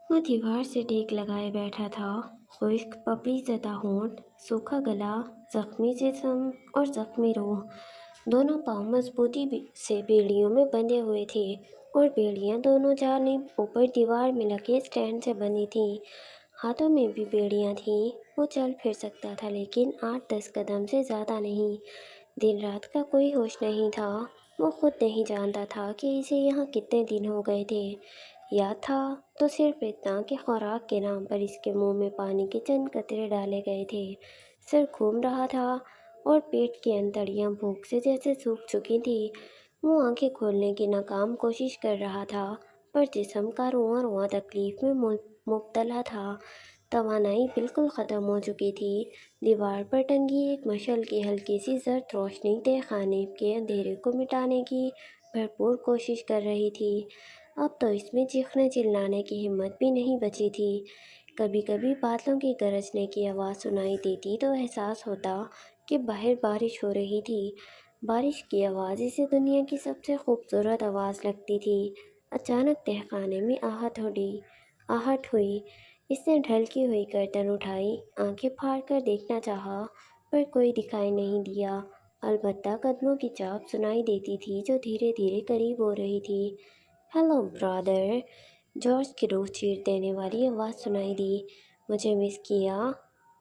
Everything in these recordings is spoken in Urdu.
وہ دیوار سے ٹیک لگائے بیٹھا تھا، خشک پپڑی زدہ ہونٹ، سوکھا گلا، زخمی جسم اور زخمی روح۔ دونوں پاؤں مضبوطی سے بیڑیوں میں بندھے ہوئے تھے اور بیڑیاں دونوں جانب اوپر دیوار میں لگے اسٹینڈ سے بندھی تھیں۔ ہاتھوں میں بھی بیڑیاں تھیں۔ وہ چل پھر سکتا تھا لیکن 8-10 قدم سے زیادہ نہیں۔ دن رات کا کوئی ہوش نہیں تھا۔ وہ خود نہیں جانتا تھا کہ اسے یہاں کتنے دن ہو گئے تھے۔ یاد تھا تو صرف اتنا کہ خوراک کے نام پر اس کے منہ میں پانی کے چند قطرے ڈالے گئے تھے۔ سر گھوم رہا تھا اور پیٹ کی انتڑیاں بھوک سے جیسے سوکھ چکی تھیں۔ وہ آنکھیں کھولنے کی ناکام کوشش کر رہا تھا پر جسم کا رواں رواں تکلیف میں مبتلا تھا۔ توانائی بالکل ختم ہو چکی تھی۔ دیوار پر ٹنگی ایک مشعل کی ہلکی سی زرد روشنی تہہ خانے کے اندھیرے کو مٹانے کی بھرپور کوشش کر رہی تھی۔ اب تو اس میں چیخنے چلانے کی ہمت بھی نہیں بچی تھی۔ کبھی کبھی بادلوں کی گرجنے کی آواز سنائی دیتی تو احساس ہوتا کہ باہر بارش ہو رہی تھی۔ بارش کی آواز اسے دنیا کی سب سے خوبصورت آواز لگتی تھی۔ اچانک تہہ خانے میں آہٹ ہوئی۔ اس نے ڈھلکی ہوئی گردن اٹھائی، آنکھیں پھاڑ کر دیکھنا چاہا پر کوئی دکھائی نہیں دیا، البتہ قدموں کی چاپ سنائی دیتی تھی جو دھیرے دھیرے قریب ہو رہی تھی۔ ہیلو برادر، جارج کی روح چیر دینے والی آواز سنائی دی۔ مجھے مس کیا؟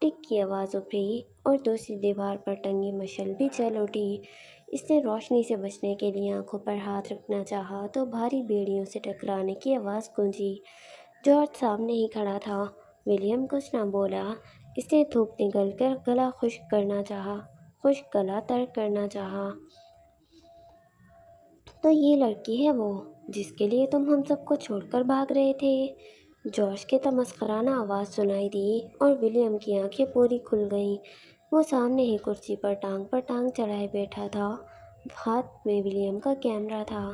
ٹک کی آواز ابھری اور دوسری دیوار پر ٹنگی مشعل بھی جل اٹھی۔ اس نے روشنی سے بچنے کے لیے آنکھوں پر ہاتھ رکھنا چاہا تو بھاری بیڑیوں سے ٹکرانے کی آواز گونجی۔ جارج سامنے ہی کھڑا تھا۔ ولیم کچھ نہ بولا۔ اس نے دھوپ نگل کر گلا خشک گلا تر کرنا چاہا۔ تو یہ لڑکی ہے وہ جس کے لیے تم ہم سب کو چھوڑ کر بھاگ رہے تھے؟ جارج کی تمسخرانہ آواز سنائی دی اور ولیم کی آنکھیں پوری کھل گئیں۔ وہ سامنے ہی کرسی پر ٹانگ چڑھائے بیٹھا تھا۔ ہاتھ میں ولیم کا کیمرہ تھا۔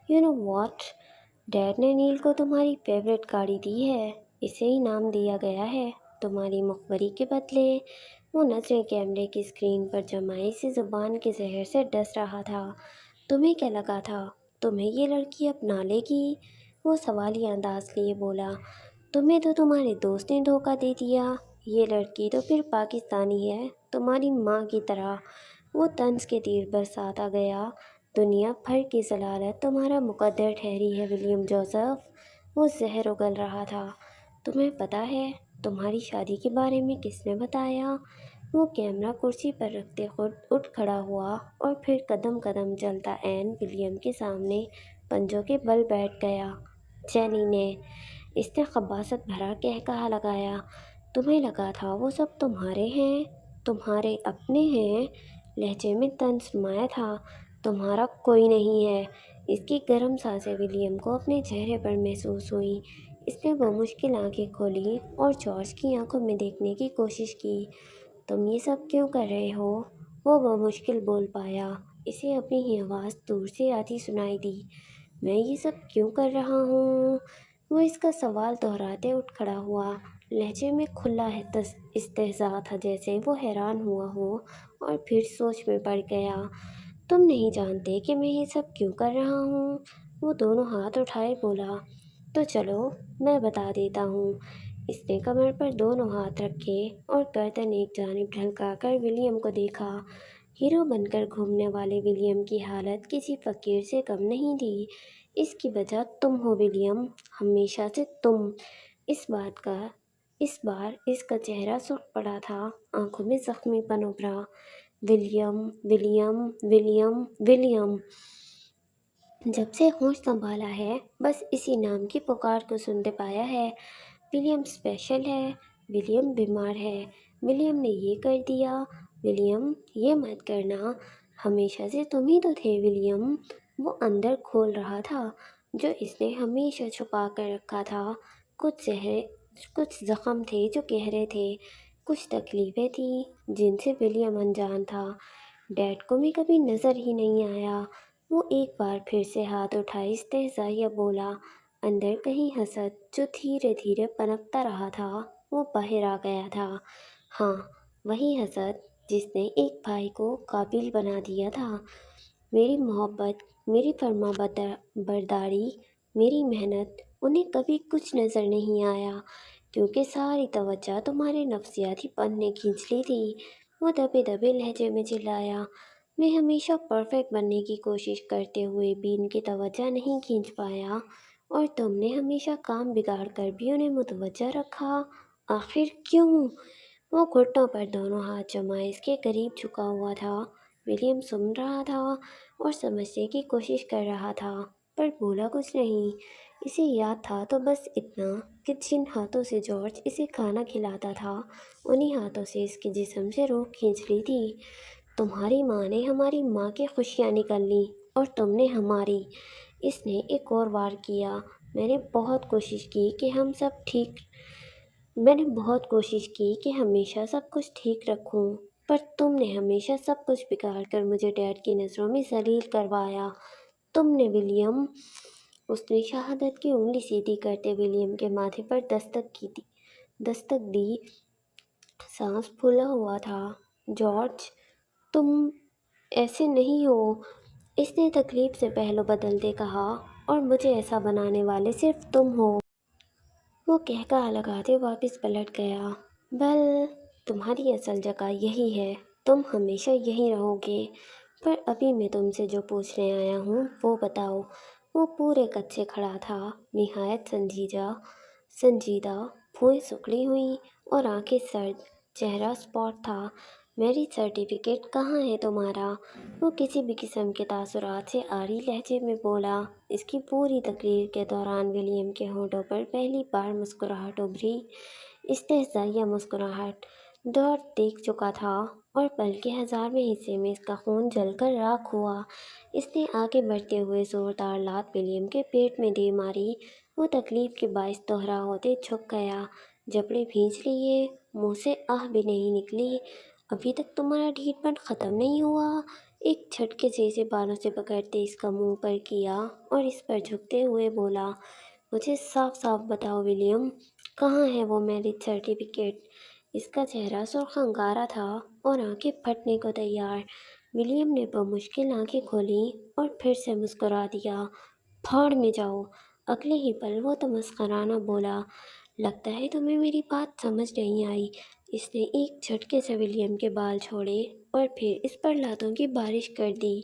یو نو واٹ، ڈیڈ نے نیل کو تمہاری فیورٹ گاڑی دی ہے۔ اسے انعام دیا گیا ہے تمہاری مخبری کے بدلے۔ وہ نظریں کیمرے کی اسکرین پر جمائے اسے زبان کے زہر سے ڈس رہا تھا۔ تمہیں کیا لگا تھا تمہیں یہ لڑکی اپنا لے گی؟ وہ سوالیہ انداز لیے بولا۔ تمہیں تو تمہارے دوست نے دھوکہ دے دیا۔ یہ لڑکی تو پھر پاکستانی ہے تمہاری ماں کی طرح۔ وہ طنز کے تیر برساتا گیا۔ دنیا بھر کی ضلالت تمہارا مقدر ٹھہری ہے ولیم جوزف۔ وہ زہر اگل رہا تھا۔ تمہیں پتہ ہے تمہاری شادی کے بارے میں کس نے بتایا؟ وہ کیمرہ کرسی پر رکھتے خود اٹھ کھڑا ہوا اور پھر قدم قدم چلتا عین ولیم کے سامنے پنجوں کے بل بیٹھ گیا۔ جینی نے۔ اس نے خباثت بھرا قہقہہ لگایا۔ تمہیں لگا تھا وہ سب تمہارے ہیں، تمہارے اپنے ہیں؟ لہجے میں طنز نمایاں تھا۔ تمہارا کوئی نہیں ہے۔ اس کی گرم سانسیں ولیم کو اپنے چہرے پر محسوس ہوئیں۔ اس نے بمشکل آنکھیں کھولیں اور جارج کی آنکھوں میں دیکھنے کی کوشش کی۔ تم یہ سب کیوں کر رہے ہو؟ وہ بمشکل بول پایا۔ اسے اپنی ہی آواز دور سے آتی سنائی دی۔ میں یہ سب کیوں کر رہا ہوں؟ وہ اس کا سوال دہراتے اٹھ کھڑا ہوا۔ لہجے میں کھلا استہزاء تھا جیسے وہ حیران ہوا ہو اور پھر سوچ میں پڑ گیا۔ تم نہیں جانتے کہ میں یہ سب کیوں کر رہا ہوں؟ وہ دونوں ہاتھ اٹھائے بولا۔ تو چلو میں بتا دیتا ہوں۔ اس نے کمر پر دونوں ہاتھ رکھے اور گردن ایک جانب ڈھلکا کر ولیم کو دیکھا۔ ہیرو بن کر گھومنے والے ولیم کی حالت کسی فقیر سے کم نہیں تھی۔ اس کی وجہ تم ہو ولیم، ہمیشہ سے تم۔ اس بار اس کا چہرہ سرخ پڑا تھا، آنکھوں میں زخمی پن ابھرا۔ William, William, William, William. جب سے ہوش سنبھالا ہے بس اسی نام کی پکار کو سنتے پایا ہے۔ ولیم اسپیشل ہے، ولیم بیمار ہے، ولیم نے یہ کر دیا، ولیم یہ مت کرنا، ہمیشہ سے تم ہی تو تھے ولیم۔ وہ اندر کھول رہا تھا جو اس نے ہمیشہ چھپا کر رکھا تھا۔ کچھ زخم تھے جو گہرے تھے، کچھ تکلیفیں تھیں جن سے ولیم انجان تھا۔ ڈیڈ کو بھی کبھی نظر ہی نہیں آیا۔ وہ ایک بار پھر سے ہاتھ اٹھائے استہزائیہ بولا۔ اندر کہیں حسد جو دھیرے دھیرے پنپتا رہا تھا وہ باہر آ گیا تھا۔ ہاں، وہی حسد جس نے ایک بھائی کو قابل بنا دیا تھا۔ میری محبت، میری فرما برداری، میری محنت، انہیں کبھی کچھ نظر نہیں آیا کیونکہ ساری توجہ تمہارے نفسیاتی پن نے کھینچ لی تھی۔ وہ دبے دبے لہجے میں چلایا، میں ہمیشہ پرفیکٹ بننے کی کوشش کرتے ہوئے بھی ان کی توجہ نہیں کھینچ پایا، اور تم نے ہمیشہ کام بگاڑ کر بھی انہیں متوجہ رکھا۔ آخر کیوں؟ وہ گھٹنوں پر دونوں ہاتھ جمائے اس کے قریب جھکا ہوا تھا۔ ولیم سن رہا تھا اور سمجھنے کی کوشش کر رہا تھا، پر بولا کچھ نہیں۔ اسے یاد تھا تو بس اتنا کہ جن ہاتھوں سے جارج اسے کھانا کھلاتا تھا، انہی ہاتھوں سے اس کے جسم سے روح کھینچ لی تھی۔ تمہاری ماں نے ہماری ماں کی خوشیاں نکل لیں اور تم نے ہماری۔ اس نے ایک اور وار کیا۔ میں نے بہت کوشش کی کہ ہمیشہ سب کچھ ٹھیک رکھوں، پر تم نے ہمیشہ سب کچھ بگاڑ کر مجھے ڈیڈ کی نظروں میں ذلیل کروایا۔ تم نے ولیم۔ اس نے شہادت کی انگلی سیدھی کرتے ولیم کے ماتھے پر دستک دی۔ سانس پھولا ہوا تھا۔ جارج، تم ایسے نہیں ہو، اس نے تکلیف سے پہلو بدلتے کہا، اور مجھے ایسا بنانے والے صرف تم ہو۔ وہ قہقہا لگاتے واپس پلٹ گیا۔ ویل، تمہاری اصل جگہ یہی ہے، تم ہمیشہ یہیں رہو گے، پر ابھی میں تم سے جو پوچھنے آیا ہوں وہ بتاؤ۔ وہ پورے قد سے کھڑا تھا، نہایت سنجیدہ، بھویں سکڑی ہوئیں اور آنکھیں سرد، چہرہ اسپاٹ تھا۔ میرج سرٹیفکیٹ کہاں ہے تمہارا؟ وہ کسی بھی قسم کے تاثرات سے عاری لہجے میں بولا۔ اس کی پوری تقریر کے دوران ولیم کے ہونٹوں پر پہلی بار مسکراہٹ ابھری، استہزائیہ مسکراہٹ۔ ڈرٹ دیکھ چکا تھا، اور پل کے 1000ویں حصے میں اس کا خون جل کر راکھ ہوا۔ اس نے آگے بڑھتے ہوئے زوردار لات ولیم کے پیٹ میں دے ماری۔ وہ تکلیف کے باعث دوہرا ہوتے جھک گیا۔ جبڑے بھینچ لیے، منہ سے آہ بھی نہیں نکلی۔ ابھی تک تمہارا ڈھیٹ پن ختم نہیں ہوا؟ ایک جھٹکے سے اسے بالوں سے پکڑتے اس کا منہ پر کیا اور اس پر جھکتے ہوئے بولا، مجھے صاف صاف بتاؤ ولیم، کہاں ہے وہ میرج سرٹیفکیٹ؟ اس کا چہرہ سرخ انگارہ تھا اور آنکھیں پھٹنے کو تیار۔ ولیم نے بمشکل آنکھیں کھولیں اور پھر سے مسکرا دیا۔ بھاڑ میں جاؤ۔ اگلے ہی پل وہ تمسخرانہ بولا، لگتا ہے تمہیں میری بات سمجھ نہیں آئی۔ اس نے ایک جھٹکے سے ولیم کے بال چھوڑے اور پھر اس پر لاتوں کی بارش کر دی۔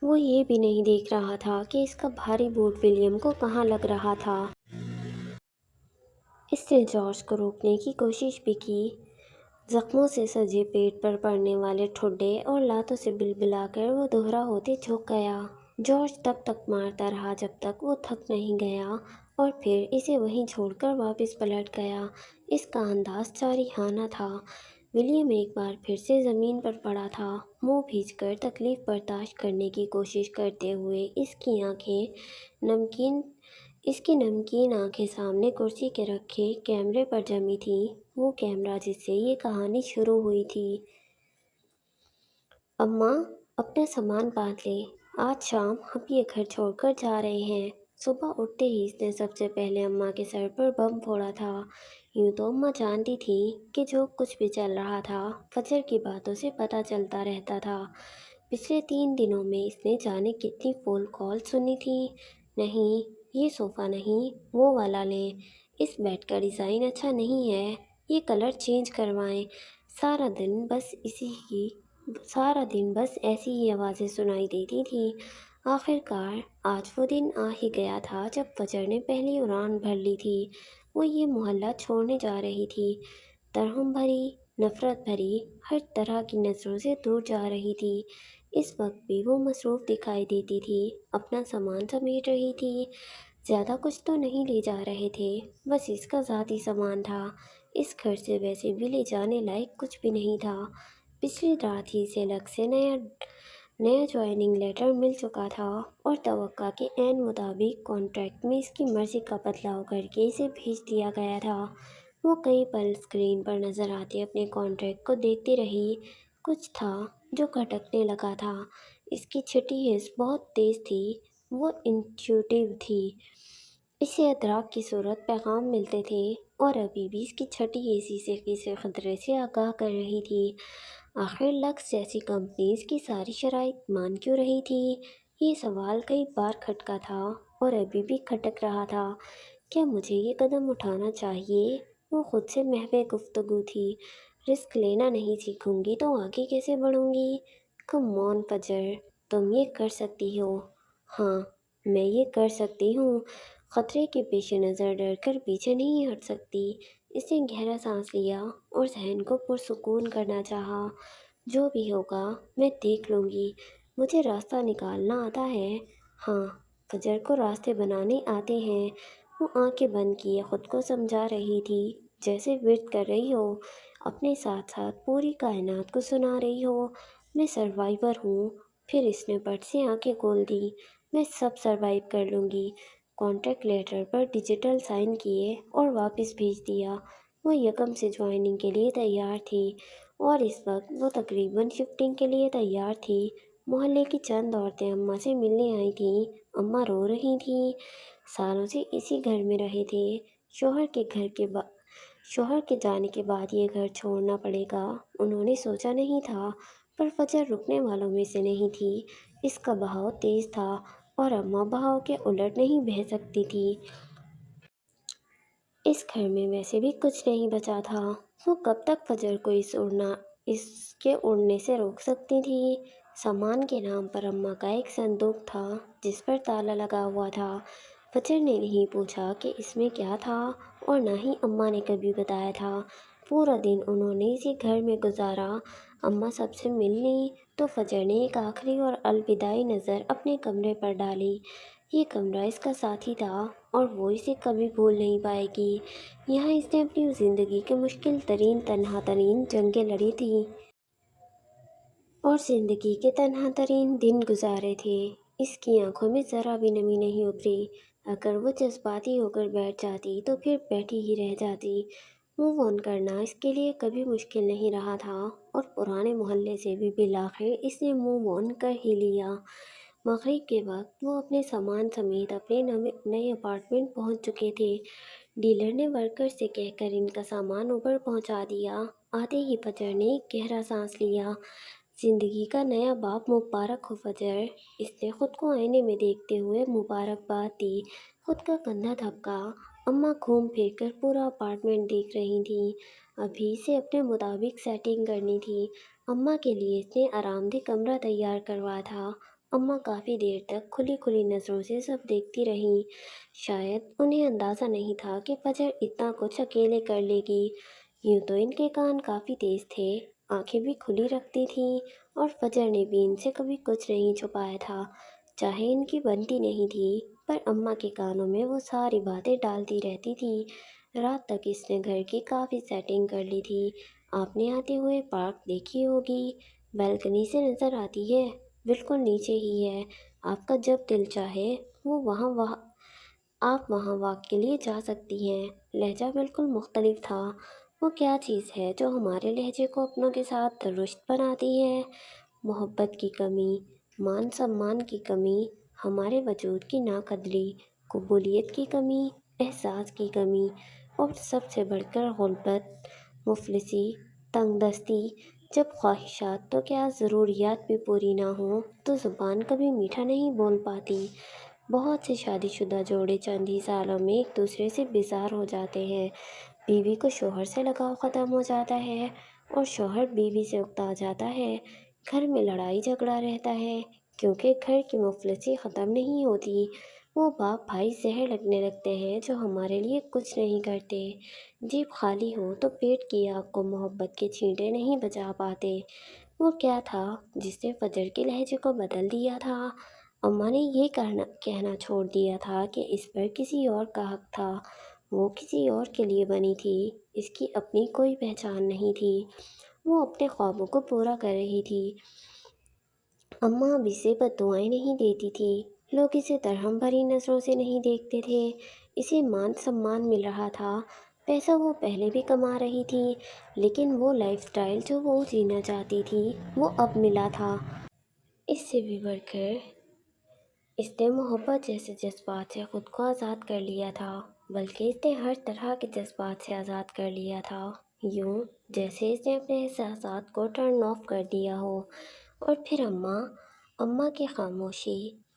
وہ یہ بھی نہیں دیکھ رہا تھا کہ اس کا بھاری بوٹ ولیم کو کہاں لگ رہا تھا۔ اس نے جارج کو روکنے کی کوشش بھی کی۔ زخموں سے سجے پیٹ پر پڑنے والے ٹھڈے اور لاتوں سے بلبلا کر وہ دوہرا ہوتے جھک گیا۔ جارج تب تک مارتا رہا جب تک وہ تھک نہیں گیا، اور پھر اسے وہیں چھوڑ کر واپس پلٹ گیا۔ اس کا انداز جارحانہ تھا۔ ولیم ایک بار پھر سے زمین پر پڑا تھا، منہ بھیج کر تکلیف برداشت کرنے کی کوشش کرتے ہوئے۔ اس کی نمکین آنکھیں سامنے کرسی کے رکھے کیمرے پر جمی تھیں، وہ کیمرہ جس سے یہ کہانی شروع ہوئی تھی۔ اماں، اپنا سامان باندھ لیں، آج شام ہم یہ گھر چھوڑ کر جا رہے ہیں۔ صبح اٹھتے ہی اس نے سب سے پہلے اماں کے سر پر بم پھوڑا تھا۔ یوں تو اماں جانتی تھی کہ جو کچھ بھی چل رہا تھا فجر کی باتوں سے پتہ چلتا رہتا تھا۔ پچھلے 3 دنوں میں اس نے جانے کتنی فون کال سنی تھی۔ نہیں، یہ صوفہ نہیں، وہ والا لیں، اس بیڈ کا ڈیزائن اچھا نہیں ہے، یہ کلر چینج کروائیں۔ سارا دن بس ایسی ہی آوازیں سنائی دیتی تھیں۔ آخر کار آج وہ دن آ ہی گیا تھا جب فجر نے پہلی اڑان بھر لی تھی۔ وہ یہ محلہ چھوڑنے جا رہی تھی، ترہم بھری، نفرت بھری، ہر طرح کی نظروں سے دور جا رہی تھی۔ اس وقت بھی وہ مصروف دکھائی دیتی تھی، اپنا سامان سمیٹ رہی تھی۔ زیادہ کچھ تو نہیں لے جا رہے تھے، بس اس کا ذاتی سامان تھا۔ اس گھر سے ویسے بھی لے جانے لائق کچھ بھی نہیں تھا۔ پچھلی رات ہی سے لگ سے نیا جوائننگ لیٹر مل چکا تھا، اور توقع کے عین مطابق کانٹریکٹ میں اس کی مرضی کا بدلاؤ کر کے اسے بھیج دیا گیا تھا۔ وہ کئی پل اسکرین پر نظر آتے اپنے کانٹریکٹ کو دیکھتی رہی۔ کچھ تھا جو کھٹکنے لگا تھا۔ اس کی چھٹی حس بہت تیز تھی، وہ انٹیوٹیو تھی۔ اسے ادراک کی صورت پیغام ملتے تھے، اور ابھی بھی اس کی چھٹی حس اسے کسی خطرے سے آگاہ کر رہی تھی۔ آخر لکس جیسی کمپنی اس کی ساری شرائط مان کیوں رہی تھی؟ یہ سوال کئی بار کھٹکا تھا اور ابھی بھی کھٹک رہا تھا۔ کیا مجھے یہ قدم اٹھانا چاہیے؟ وہ خود سے محو گفتگو تھی۔ رسک لینا نہیں سیکھوں گی تو آگے کیسے بڑھوں گی؟ کم آن فجر، تم یہ کر سکتی ہو۔ ہاں، میں یہ کر سکتی ہوں۔ خطرے کے پیش نظر ڈر کر پیچھے نہیں ہٹ سکتی۔ اس نے گہرا سانس لیا اور ذہن کو پرسکون کرنا چاہا۔ جو بھی ہوگا میں دیکھ لوں گی، مجھے راستہ نکالنا آتا ہے۔ ہاں، فجر کو راستے بنانے آتے ہیں۔ وہ آنکھیں بند کیے خود کو سمجھا رہی تھی، جیسے ورد کر رہی ہو، اپنے ساتھ ساتھ پوری کائنات کو سنا رہی ہو۔ میں سروائیور ہوں۔ پھر اس نے پٹ سے آنکھیں کھول دیں۔ میں سب سروائیو کر لوں گی۔ کانٹیکٹ لیٹر پر ڈیجیٹل سائن کیے اور واپس بھیج دیا۔ وہ یکم سے جوائننگ کے لیے تیار تھی اور اس وقت وہ تقریباً شفٹنگ کے لیے تیار تھی۔ محلے کی چند عورتیں اماں سے ملنے آئی تھیں۔ اماں رو رہی تھیں۔ سالوں سے اسی گھر میں رہے تھے۔ شوہر کے جانے کے بعد یہ گھر چھوڑنا پڑے گا، انہوں نے سوچا نہیں تھا، پر فجر رکنے والوں میں سے نہیں تھی۔ اس کا بہاؤ تیز تھا اور اماں بہاؤ کے الٹ نہیں بہہ سکتی تھی۔ اس گھر میں ویسے بھی کچھ نہیں بچا تھا۔ وہ کب تک فجر کو اس کے اڑنے سے روک سکتی تھی؟ سامان کے نام پر اماں کا ایک صندوق تھا جس پر تالا لگا ہوا تھا۔ فجر نے نہیں پوچھا کہ اس میں کیا تھا اور نہ ہی اماں نے کبھی بتایا تھا۔ پورا دن انہوں نے اسی گھر میں گزارا۔ اماں سب سے مل لیں تو فجر نے ایک آخری اور الوداعی نظر اپنے کمرے پر ڈالی۔ یہ کمرہ اس کا ساتھی تھا اور وہ اسے کبھی بھول نہیں پائے گی۔ یہاں اس نے اپنی زندگی کے مشکل ترین تنہا ترین جنگیں لڑی تھیں اور زندگی کے تنہا ترین دن گزارے تھے۔ اس کی آنکھوں میں ذرا بھی نمی نہیں اتری۔ اگر وہ جذباتی ہو کر بیٹھ جاتی تو پھر بیٹھی ہی رہ جاتی۔ موو آن کرنا اس کے لیے کبھی مشکل نہیں رہا تھا اور پرانے محلے سے بھی بالآخر اس نے موو آن کر ہی لیا۔ مغرب کے وقت وہ اپنے سامان سمیت اپنے نئے اپارٹمنٹ پہنچ چکے تھے۔ ڈیلر نے ورکر سے کہہ کر ان کا سامان اوپر پہنچا دیا۔ آتے ہی فجر نے ایک گہرا سانس لیا۔ زندگی کا نیا باب مبارک ہو فجر۔ اس نے خود کو آئینے میں دیکھتے ہوئے مبارکباد دی۔ خود کا کندھا تھپکا۔ اماں گھوم پھر کر پورا اپارٹمنٹ دیکھ رہی تھیں۔ ابھی اسے اپنے مطابق سیٹنگ کرنی تھی۔ اماں کے لیے اس نے آرام دہ کمرہ تیار کروایا تھا۔ اماں کافی دیر تک کھلی کھلی نظروں سے سب دیکھتی رہیں۔ شاید انہیں اندازہ نہیں تھا کہ فجر اتنا کچھ اکیلے کر لے گی۔ یوں تو ان کے کان کافی تیز تھے، آنکھیں بھی کھلی رکھتی تھیں اور فجر نے بھی ان سے کبھی کچھ نہیں چھپایا تھا، چاہے ان کی بنتی نہیں تھی، پر اماں کے کانوں میں وہ ساری باتیں ڈالتی رہتی تھی۔ رات تک اس نے گھر کی کافی سیٹنگ کر لی تھی۔ آپ نے آتے ہوئے پارک دیکھی ہوگی، بیلکنی سے نظر آتی ہے، بالکل نیچے ہی ہے۔ آپ کا جب دل چاہے آپ وہاں واک کے لیے جا سکتی ہیں۔ لہجہ بالکل مختلف تھا۔ وہ کیا چیز ہے جو ہمارے لہجے کو اپنوں کے ساتھ درست بناتی ہے؟ محبت کی کمی، مان سمان کی کمی، ہمارے وجود کی ناقدری، قبولیت کی کمی، احساس کی کمی، اور سب سے بڑھ کر غربت، مفلسی، تنگ دستی۔ جب خواہشات تو کیا ضروریات بھی پوری نہ ہوں تو زبان کبھی میٹھا نہیں بول پاتی۔ بہت سے شادی شدہ جوڑے چند ہی سالوں میں ایک دوسرے سے بیزار ہو جاتے ہیں۔ بیوی کو شوہر سے لگاؤ ختم ہو جاتا ہے اور شوہر بیوی سے اکتا جاتا ہے۔ گھر میں لڑائی جھگڑا رہتا ہے کیونکہ گھر کی مفلسی ختم نہیں ہوتی۔ وہ باپ بھائی زہر لگنے لگتے ہیں جو ہمارے لیے کچھ نہیں کرتے۔ جیب خالی ہو تو پیٹ کی آگ کو محبت کے چھینٹے نہیں بجھا پاتے۔ وہ کیا تھا جس نے فجر کے لہجے کو بدل دیا تھا؟ اماں نے یہ کہنا چھوڑ دیا تھا کہ اس پر کسی اور کا حق تھا۔ وہ کسی اور کے لیے بنی تھی، اس کی اپنی کوئی پہچان نہیں تھی۔ وہ اپنے خوابوں کو پورا کر رہی تھی۔ اماں اب اسے بد دعائیں نہیں دیتی تھی، لوگ اسے درہم بھری نظروں سے نہیں دیکھتے تھے۔ اسے مان سمان مل رہا تھا، پیسہ وہ پہلے بھی کما رہی تھی، لیکن وہ لائف سٹائل جو وہ جینا چاہتی تھی وہ اب ملا تھا۔ اس سے بھی بڑھ کر اس نے محبت جیسے جذبات سے خود کو آزاد کر لیا تھا، بلکہ اس نے ہر طرح کے جذبات سے آزاد کر لیا تھا، یوں جیسے اس نے اپنے احساسات کو ٹرن آف کر دیا ہو۔ اور پھر اماں کی خاموشی،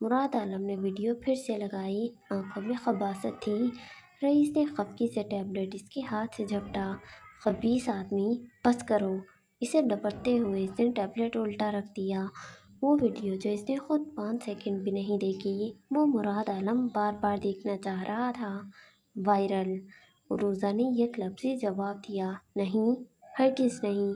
مراد عالم نے ویڈیو پھر سے لگائی، آنکھوں میں خباثت تھی۔ رئیس نے خفگی سے ٹیبلٹ اس کے ہاتھ سے جھپٹا۔ خبیث آدمی، بس کرو! اسے ڈپٹتے ہوئے اس نے ٹیبلٹ الٹا رکھ دیا۔ وہ ویڈیو جو اس نے خود 5 سیکنڈ بھی نہیں دیکھی، وہ مراد عالم بار بار دیکھنا چاہ رہا تھا۔ وائرل! عروضہ نے یک لفظی جواب دیا۔ نہیں، ہرگز نہیں۔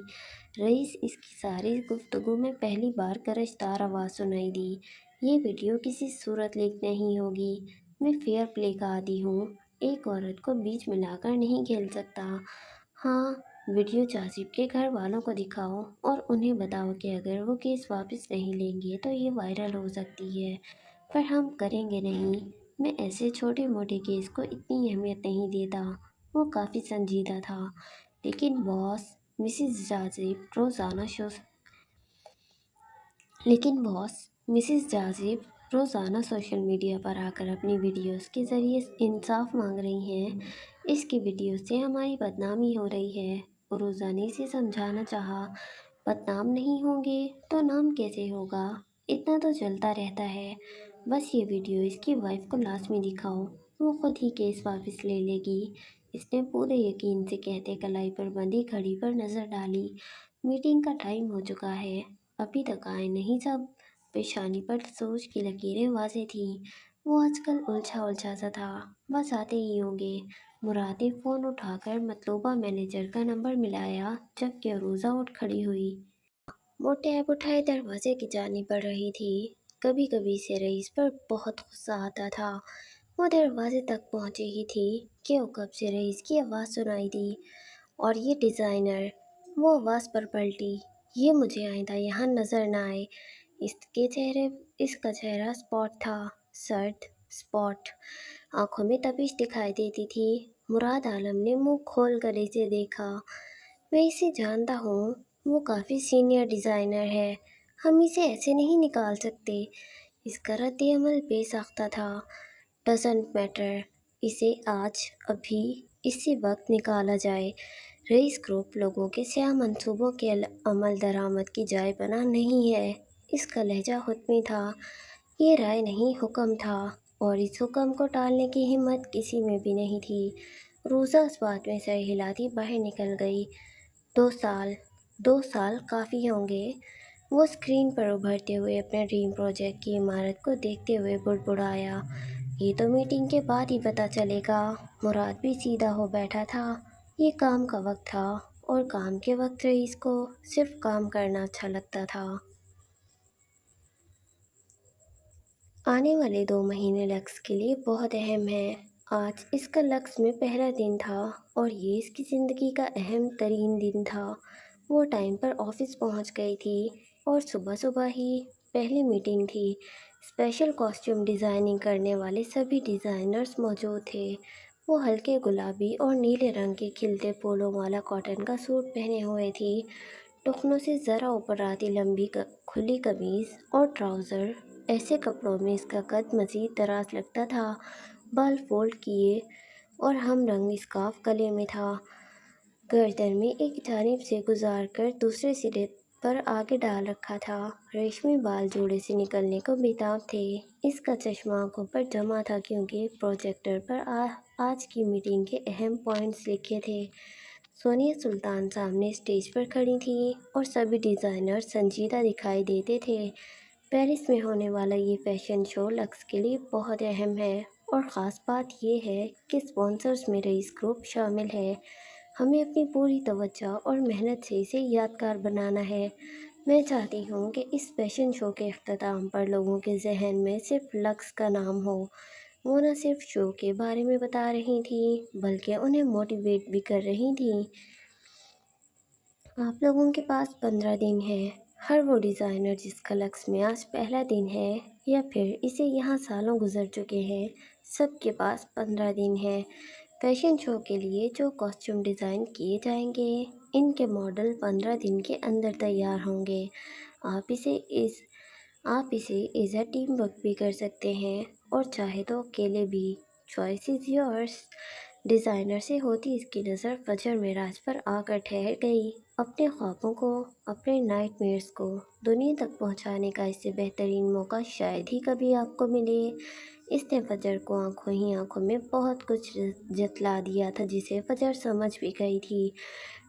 رئیس اس کی ساری گفتگو میں پہلی بار گرج دار آواز سنائی دی۔ یہ ویڈیو کسی صورت لیک نہیں ہوگی۔ میں فیئر پلے کا عادی ہوں، ایک عورت کو بیچ میں لا کر نہیں کھیل سکتا۔ ہاں، ویڈیو جاسب کے گھر والوں کو دکھاؤ اور انہیں بتاؤ کہ اگر وہ کیس واپس نہیں لیں گے تو یہ وائرل ہو سکتی ہے، پر ہم کریں گے نہیں۔ میں ایسے چھوٹے موٹے کیس کو اتنی اہمیت نہیں دیتا۔ وہ کافی سنجیدہ تھا۔ لیکن باس، مسز جازب روزانہ سوشل میڈیا پر آ کر اپنی ویڈیوز کے ذریعے انصاف مانگ رہی ہیں۔ اس کی ویڈیوز سے ہماری بدنامی ہو رہی ہے۔ عروضہ نے اسے سمجھانا چاہا۔ بدنام نہیں ہوں گے تو نام کیسے ہوگا؟ اتنا تو چلتا رہتا ہے۔ بس یہ ویڈیو اس کی وائف کو لازمی دکھاؤ، وہ خود ہی کیس واپس لے لے گی۔ اس نے پورے یقین سے کہتے کلائی پر بندھی گھڑی پر نظر ڈالی۔ میٹنگ کا ٹائم ہو چکا ہے، ابھی تک آئے نہیں سب۔ پیشانی پر سوچ کی لکیریں واضح تھیں۔ وہ آج کل الجھا سا تھا۔ بس آتے ہی ہوں گے۔ مراد نے فون اٹھا کر مطلوبہ مینیجر کا نمبر ملایا، جبکہ عروضہ اٹھ کھڑی ہوئی۔ وہ ٹیب اٹھائے دروازے کی جانب بڑھ رہی تھی۔ کبھی کبھی اسے رئیس پر بہت غصہ آتا تھا۔ وہ دروازے تک پہنچی ہی تھی کہ عقب سے رئیس کی آواز سنائی دی، اور یہ ڈیزائنر! وہ آواز پر پلٹی۔ یہ مجھے آئندہ یہاں نظر نہ آئے۔ اس کا چہرہ اسپاٹ تھا، سرد اسپاٹ۔ آنکھوں میں تپش دکھائی دیتی تھی۔ مراد عالم نے منہ کھول کر اسے دیکھا۔ میں اسے جانتا ہوں، وہ کافی سینئر ڈیزائنر ہے، ہم اسے ایسے نہیں نکال سکتے۔ اس کا رد عمل بے ساختہ تھا۔ ڈزنٹ میٹر، اسے آج، ابھی، اسی وقت نکالا جائے۔ رئیس گروپ لوگوں کے سیاہ منصوبوں کے عمل درآمد کی جائے پناہ نہیں ہے۔ اس کا لہجہ حتمی تھا۔ یہ رائے نہیں، حکم تھا، اور اس حکم کو ٹالنے کی ہمت کسی میں بھی نہیں تھی۔ روزہ اس بات میں سر ہلاتی باہر نکل گئی۔ 2 سال کافی ہوں گے۔ وہ اسکرین پر ابھرتے ہوئے اپنے ڈریم پروجیکٹ کی عمارت کو دیکھتے ہوئے بڑبڑایا۔ یہ تو میٹنگ کے بعد ہی پتہ چلے گا۔ مراد بھی سیدھا ہو بیٹھا تھا۔ یہ کام کا وقت تھا، اور کام کے وقت رئیس کو صرف کام کرنا اچھا لگتا تھا۔ آنے والے 2 مہینے لکس کے لیے بہت اہم ہیں۔ آج اس کا لکس میں پہلا دن تھا، اور یہ اس کی زندگی کا اہم ترین دن تھا۔ وہ ٹائم پر آفس پہنچ گئی تھی، اور صبح ہی پہلی میٹنگ تھی۔ اسپیشل کاسٹیوم ڈیزائننگ کرنے والے سبھی ڈیزائنرز موجود تھے۔ وہ ہلکے گلابی اور نیلے رنگ کے کھلتے پھولوں والا کاٹن کا سوٹ پہنے ہوئے تھی۔ ٹخنوں سے ذرا اوپر آتی لمبی کھلی قمیض اور ٹراؤزر، ایسے کپڑوں میں اس کا قد مزید دراز لگتا تھا۔ بال فولڈ کیے اور ہم رنگ اسکارف گلے میں تھا۔ گردن میں ایک جانب سے گزار کر دوسرے سرے پر آگے ڈال رکھا تھا۔ ریشمی بال جوڑے سے نکلنے کو بےتاب تھے۔ اس کا چشمہ آنکھوں پر جمع تھا کیونکہ پروجیکٹر پر آج کی میٹنگ کے اہم پوائنٹس لکھے تھے۔ سونیا سلطان سامنے اسٹیج پر کھڑی تھیں، اور سبھی ڈیزائنر سنجیدہ دکھائی دیتے تھے۔ پیرس میں ہونے والا یہ فیشن شو لکس کے لیے بہت اہم ہے، اور خاص بات یہ ہے کہ اسپانسرز میں رئیس گروپ شامل ہے۔ ہمیں اپنی پوری توجہ اور محنت سے اسے یادگار بنانا ہے۔ میں چاہتی ہوں کہ اس فیشن شو کے اختتام پر لوگوں کے ذہن میں صرف لکس کا نام ہو۔ وہ نہ صرف شو کے بارے میں بتا رہی تھیں، بلکہ انہیں موٹیویٹ بھی کر رہی تھیں۔ آپ لوگوں کے پاس 15 دن ہیں۔ ہر وہ ڈیزائنر جس کا لکس میں آج پہلا دن ہے، یا پھر اسے یہاں سالوں گزر چکے ہیں، سب کے پاس 15 دن ہیں۔ فیشن شو کے لیے جو کاسٹیوم ڈیزائن کیے جائیں گے، ان کے ماڈل 15 دن کے اندر تیار ہوں گے۔ آپ اسے ایز اے ٹیم ورک بھی کر سکتے ہیں، اور چاہے تو اکیلے بھی۔ Choice is yours. ڈیزائنر سے ہوتی اس کی نظر فجر معراج پر آ کر ٹھہر گئی۔ اپنے خوابوں کو، اپنے نائٹ میئرز کو دنیا تک پہنچانے کا اس سے بہترین موقع شاید ہی کبھی آپ کو ملے۔ اس نے فجر کو آنکھوں ہی آنکھوں میں بہت کچھ جتلا دیا تھا جسے فجر سمجھ بھی گئی تھی۔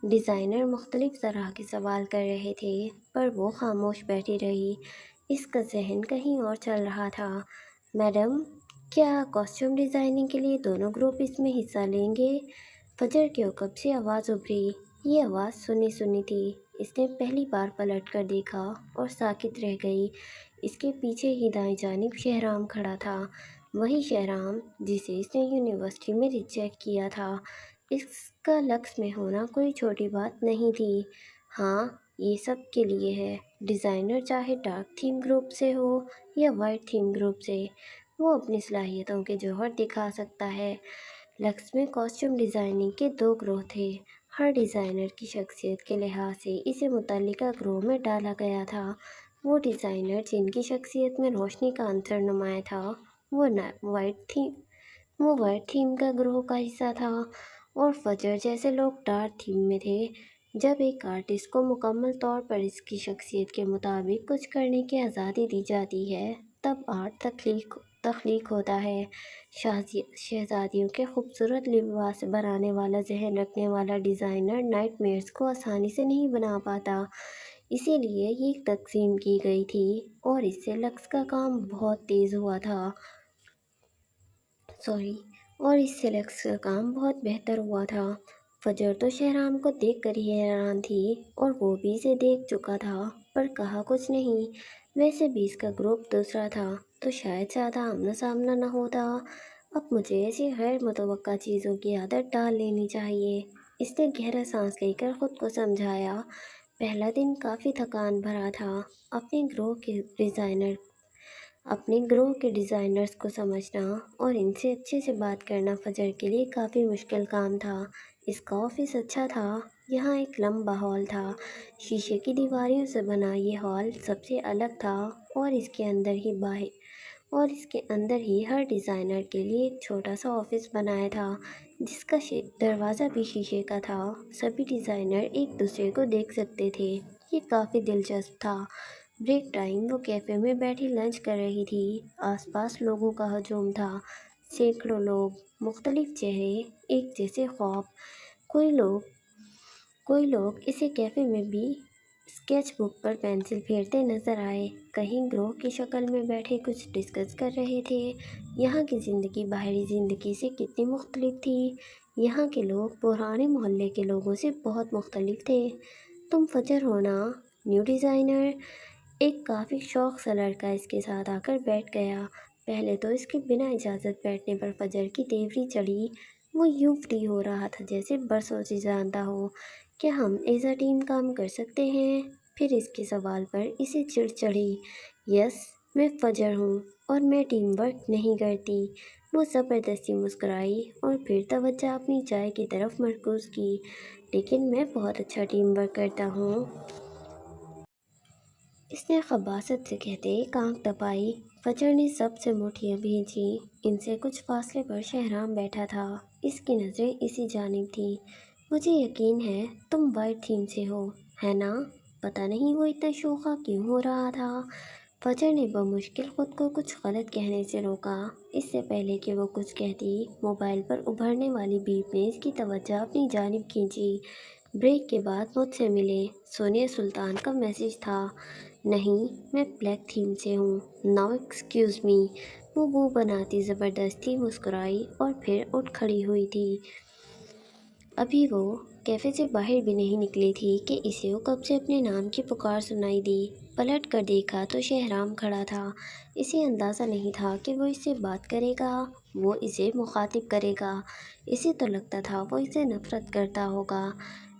ڈیزائنر مختلف طرح کے سوال کر رہے تھے پر وہ خاموش بیٹھی رہی۔ اس کا ذہن کہیں اور چل رہا تھا۔ میڈم، کیا کاسٹیوم ڈیزائننگ کے لیے دونوں گروپ اس میں حصہ لیں گے؟ فجر کے عقب سے آواز ابھری۔ یہ آواز سنی سنی تھی۔ اس نے پہلی بار پلٹ کر دیکھا اور ساکت رہ گئی۔ اس کے پیچھے ہی دائیں جانب شہرام کھڑا تھا، وہی شہرام جسے اس نے یونیورسٹی میں ریجیکٹ کیا تھا۔ اس کا لکس میں ہونا کوئی چھوٹی بات نہیں تھی۔ ہاں، یہ سب کے لیے ہے، ڈیزائنر چاہے ڈارک تھیم گروپ سے ہو یا وائٹ تھیم گروپ سے، وہ اپنی صلاحیتوں کے جوہر دکھا سکتا ہے۔ لکس میں کاسٹیوم ڈیزائننگ کے دو گروہ تھے۔ ہر ڈیزائنر کی شخصیت کے لحاظ سے اسے متعلقہ گروہ میں ڈالا گیا تھا۔ وہ ڈیزائنر جن کی شخصیت میں روشنی کا عنصر نمایاں تھا وہ وائٹ تھیم کا گروہ کا حصہ تھا، اور فجر جیسے لوگ ڈارک تھیم میں تھے۔ جب ایک آرٹسٹ کو مکمل طور پر اس کی شخصیت کے مطابق کچھ کرنے کی آزادی دی جاتی ہے تب آرٹ تخلیق ہوتا ہے۔ شہزادیوں کے خوبصورت لباس بنانے والا ذہن رکھنے والا ڈیزائنر نائٹ میئرز کو آسانی سے نہیں بنا پاتا، اسی لیے یہ تقسیم کی گئی تھی اور اس سے لکس کا کام بہت تیز ہوا تھا۔ بہت بہتر ہوا تھا۔ فجر تو شہرام کو دیکھ کر ہی حیران تھی اور وہ بھی اسے دیکھ چکا تھا پر کہا کچھ نہیں۔ ویسے بھی اس کا گروپ دوسرا تھا تو شاید زیادہ آمنا سامنا نہ ہوتا۔ اب مجھے ایسی غیر متوقع چیزوں کی عادت ڈال لینی چاہیے۔ اس نے گہرا سانس لے کر خود کو سمجھایا۔ پہلا دن کافی تھکان بھرا تھا۔ اپنے گروہ کے ڈیزائنرز کو سمجھنا اور ان سے اچھے سے بات کرنا فجر کے لیے کافی مشکل کام تھا۔ اس کا آفس اچھا تھا۔ یہاں ایک لمبا ہال تھا۔ شیشے کی دیواریوں سے بنا یہ ہال سب سے الگ تھا اور اس کے اندر ہی ہر ڈیزائنر کے لیے ایک چھوٹا سا آفس بنایا تھا جس کا دروازہ بھی شیشے کا تھا۔ سبھی ڈیزائنر ایک دوسرے کو دیکھ سکتے تھے۔ یہ کافی دلچسپ تھا۔ بریک ٹائم وہ کیفے میں بیٹھی لنچ کر رہی تھی۔ آس پاس لوگوں کا ہجوم تھا، سینکڑوں لوگ، مختلف چہرے، ایک جیسے خواب۔ کوئی لوگ اسے کیفے میں بھی اسکیچ بک پر پینسل پھیرتے نظر آئے، کہیں گروہ کی شکل میں بیٹھے کچھ ڈسکس کر رہے تھے۔ یہاں کی زندگی باہری زندگی سے کتنی مختلف تھی۔ یہاں کے لوگ پرانے محلے کے لوگوں سے بہت مختلف تھے۔ تم فجر ہو نا، نیو ڈیزائنر؟ ایک کافی شوق سا لڑکا اس کے ساتھ آ کر بیٹھ گیا۔ پہلے تو اس کے بنا اجازت بیٹھنے پر فجر کی تیوری چڑھی۔ وہ یوں فری ہو رہا تھا جیسے برسوں سے جانتا ہو۔ کیا ہم ایز اے ٹیم کام کر سکتے ہیں؟ پھر اس کے سوال پر اسے چڑ چڑھی۔ یس، میں فجر ہوں اور میں ٹیم ورک نہیں کرتی۔ وہ زبردستی مسکرائی اور پھر توجہ اپنی چائے کی طرف مرکوز کی۔ لیکن میں بہت اچھا ٹیم ورک کرتا ہوں۔ اس نے خباثت سے کہتے ایک آنکھ دبائی۔ فجر نے سب سے مٹھیاں بھیجی۔ ان سے کچھ فاصلے پر شہرام بیٹھا تھا۔ اس کی نظریں اسی جانب تھیں۔ مجھے یقین ہے تم وائٹ تھیم سے ہو، ہے نا؟ پتہ نہیں وہ اتنا شوخا کیوں ہو رہا تھا۔ فجر نے بمشکل خود کو کچھ غلط کہنے سے روکا۔ اس سے پہلے کہ وہ کچھ کہتی، موبائل پر ابھرنے والی بیپ نے اس کی توجہ اپنی جانب کھینچی۔ بریک کے بعد مجھ سے ملیں، سونیا سلطان کا میسج تھا۔ نہیں، میں بلیک تھیم سے ہوں۔ No excuse me. وہ منہ بناتی زبردستی مسکرائی اور پھر اٹھ کھڑی ہوئی تھی۔ ابھی وہ کیفے سے باہر بھی نہیں نکلی تھی کہ اسے عقب سے اپنے نام کی پکار سنائی دی۔ پلٹ کر دیکھا تو شہرام کھڑا تھا۔ اسے اندازہ نہیں تھا کہ وہ اس سے بات کرے گا، وہ اسے مخاطب کرے گا۔ اسے تو لگتا تھا وہ اسے نفرت کرتا ہوگا۔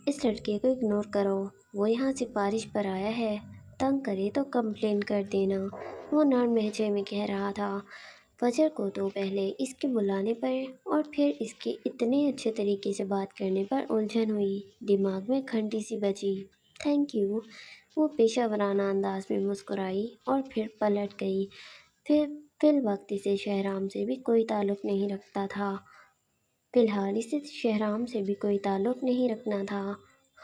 اس لڑکے کو اگنور کرو، وہ یہاں سفارش پر آیا ہے، تنگ کرے تو کمپلین کر دینا، وہ نرم لہجے میں کہہ رہا تھا۔ فجر کو تو پہلے اس کے بلانے پر اور پھر اس کے اتنے اچھے طریقے سے بات کرنے پر الجھن ہوئی۔ دماغ میں گھنٹی سی بجی۔ تھینک یو، وہ پیشہ ورانہ انداز میں مسکرائی اور پھر پلٹ گئی۔ فی الوقت اسے شہرام سے بھی کوئی تعلق نہیں رکھتا تھا۔ فی الحال اسے شہرام سے بھی کوئی تعلق نہیں رکھنا تھا۔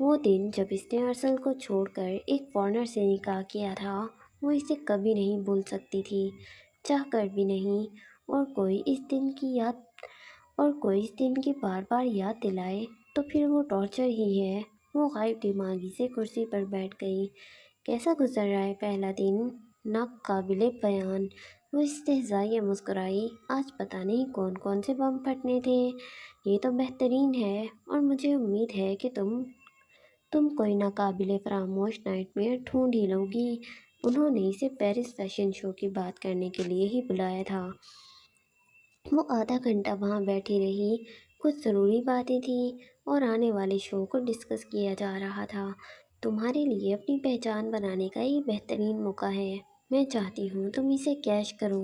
وہ دن جب اس نے ارسل کو چھوڑ کر ایک فارنر سے نکاح کیا تھا، وہ اسے کبھی نہیں بھول سکتی تھی، چاہ کر بھی نہیں۔ اور کوئی اس دن کی بار بار یاد دلائے تو پھر وہ ٹارچر ہی ہے۔ وہ غائب دماغی سے کرسی پر بیٹھ گئی۔ کیسا گزر رہا ہے پہلا دن؟ ناقابل بیان۔ وہ استہزائیہ مسکرائی۔ آج پتہ نہیں کون کون سے بم پھٹنے تھے۔ یہ تو بہترین ہے، اور مجھے امید ہے کہ تم کوئی ناقابل فراموش نائٹ میئر ڈھونڈ ہی لو گی۔ انہوں نے اسے پیرس فیشن شو کی بات کرنے کے لیے ہی بلایا تھا۔ وہ آدھا گھنٹہ وہاں بیٹھی رہی۔ کچھ ضروری باتیں تھیں اور آنے والے شو کو ڈسکس کیا جا رہا تھا۔ تمہارے لیے اپنی پہچان بنانے کا یہ بہترین موقع ہے۔ میں چاہتی ہوں تم اسے کیش کرو۔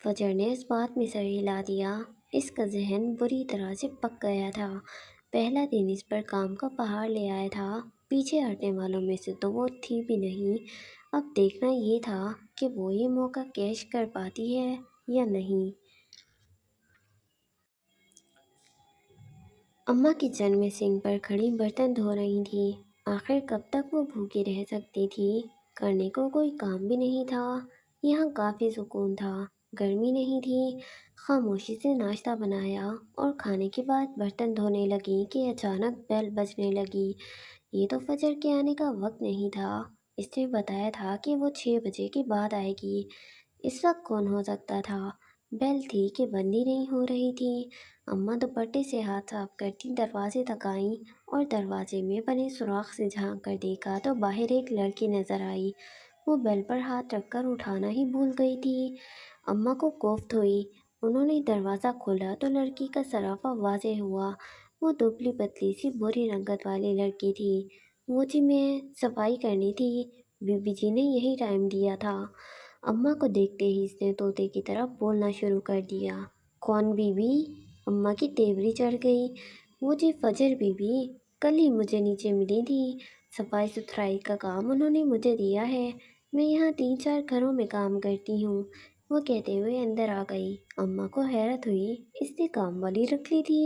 فجر نے اس بات میں سر ہلا دیا۔ اس کا ذہن بری طرح سے پک گیا تھا۔ پہلا دن اس پر کام کا پہاڑ لے آیا تھا۔ پیچھے ہٹنے والوں میں سے تو وہ تھی بھی نہیں۔ اب دیکھنا یہ تھا کہ وہ یہ موقع کیش کر پاتی ہے یا نہیں۔ اماں کچن میں سنک پر کھڑی برتن دھو رہی تھی۔ آخر کب تک وہ بھوکی رہ سکتی تھی؟ کرنے کو کوئی کام بھی نہیں تھا۔ یہاں کافی سکون تھا، گرمی نہیں تھی۔ خاموشی سے ناشتہ بنایا اور کھانے کے بعد برتن دھونے لگی کہ اچانک بیل بجنے لگی۔ یہ تو فجر کے آنے کا وقت نہیں تھا۔ اس نے بتایا تھا کہ وہ 6 بجے کے بعد آئے گی۔ اس وقت کون ہو سکتا تھا؟ بیل تھی کہ بند ہی نہیں ہو رہی تھی۔ اماں دوپٹے سے ہاتھ صاف کرتی دروازے تک آئیں اور دروازے میں بنے سوراخ سے جھانک کر دیکھا تو باہر ایک لڑکی نظر آئی۔ وہ بیل پر ہاتھ رکھ کر اٹھانا ہی بھول گئی تھی۔ اماں کو کوفت ہوئی۔ انہوں نے دروازہ کھولا تو لڑکی کا سرافہ واضح ہوا۔ وہ دبلی پتلی سی بھوری رنگت والی لڑکی تھی۔ وہ جی میں صفائی کرنی تھی، بی بی جی نے یہی ٹائم دیا تھا۔ اماں کو دیکھتے ہی اس نے طوطے کی طرح بولنا شروع کر دیا۔ کون بی بی؟ اماں کی تیوری چڑھ گئی۔ وہ جی فجر بی بی، کل ہی مجھے نیچے ملی تھی۔ صفائی ستھرائی کا کام انہوں نے مجھے دیا ہے۔ میں یہاں 3-4 گھروں میں کام کرتی ہوں۔ وہ کہتے ہوئے اندر آ گئی۔ اماں کو حیرت ہوئی، اس نے کام والی رکھ لی تھی۔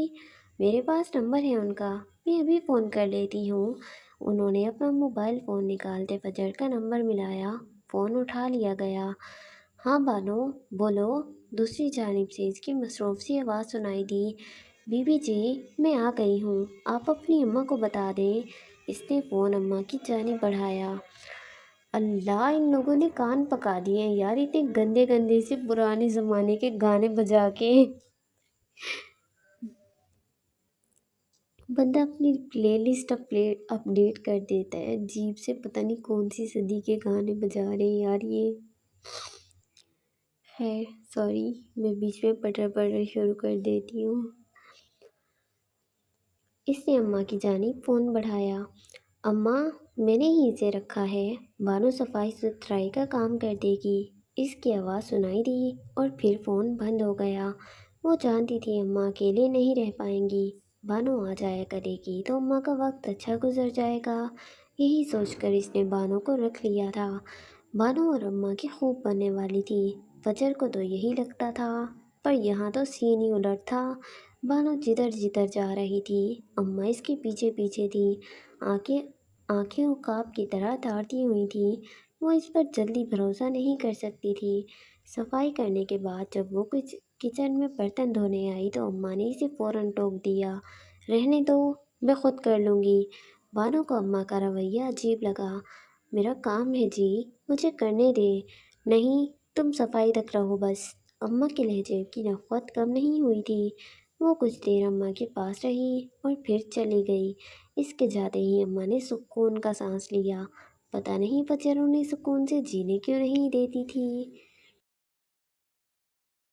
میرے پاس نمبر ہے ان کا، میں ابھی فون کر لیتی ہوں۔ انہوں نے اپنا موبائل فون نکالتے فجر کا نمبر ملایا۔ فون اٹھا لیا گیا۔ ہاں بانو، بولو۔ دوسری جانب سے اس کی مصروف سی آواز سنائی دی۔ بی بی جی، میں آ گئی ہوں، آپ اپنی اماں کو بتا دیں۔ اس نے فون اماں کی جانب بڑھایا۔ اللہ، ان لوگوں نے کان پکا دیے یار، اتنے گندے گندے سے پرانے زمانے کے گانے بجا کے۔ بندہ اپنی پلے لسٹ اپ ڈیٹ کر دیتا ہے، عجیب سے پتہ نہیں کون سی صدی کے گانے بجا رہے ہیں یار یہ۔ خیر سوری، میں بیچ میں پٹر پڑنا شروع کر دیتی ہوں۔ اس نے اماں کی جانب فون بڑھایا۔ اماں، میں نے ہی اسے رکھا ہے، بانو صفائی ستھرائی کا کام کر دے گی۔ اس کی آواز سنائی دی اور پھر فون بند ہو گیا۔ وہ جانتی تھی اماں اکیلے نہیں رہ پائیں گی، بانو آ جایا کرے گی تو اماں کا وقت اچھا گزر جائے گا۔ یہی سوچ کر اس نے بانو کو رکھ لیا تھا۔ بانو اور اماں کی خوب بننے والی تھی۔ فجر کو تو یہی لگتا تھا، پر یہاں تو سین ہی الٹ تھا۔ بانو جدھر جدھر جا رہی تھی، اماں اس کے پیچھے پیچھے تھی۔ آنکھیں عقاب کی طرح تارتی ہوئی تھیں۔ وہ اس پر جلدی بھروسہ نہیں کر سکتی تھی۔ صفائی کرنے کے بعد جب وہ کچن میں برتن دھونے آئی تو اماں نے اسے فوراً ٹوک دیا۔ رہنے دو، میں خود کر لوں گی۔ بانو کو اماں کا رویہ عجیب لگا۔ میرا کام ہے جی، مجھے کرنے دے۔ نہیں، تم صفائی تک رہو بس۔ اماں کے لہجے کی نفرت کم نہیں ہوئی تھی۔ وہ کچھ دیر اماں کے پاس رہی اور پھر چلی گئی۔ اس کے جاتے ہی اماں نے سکون کا سانس لیا۔ پتہ نہیں فجر انہیں سکون سے جینے کیوں نہیں دیتی تھی۔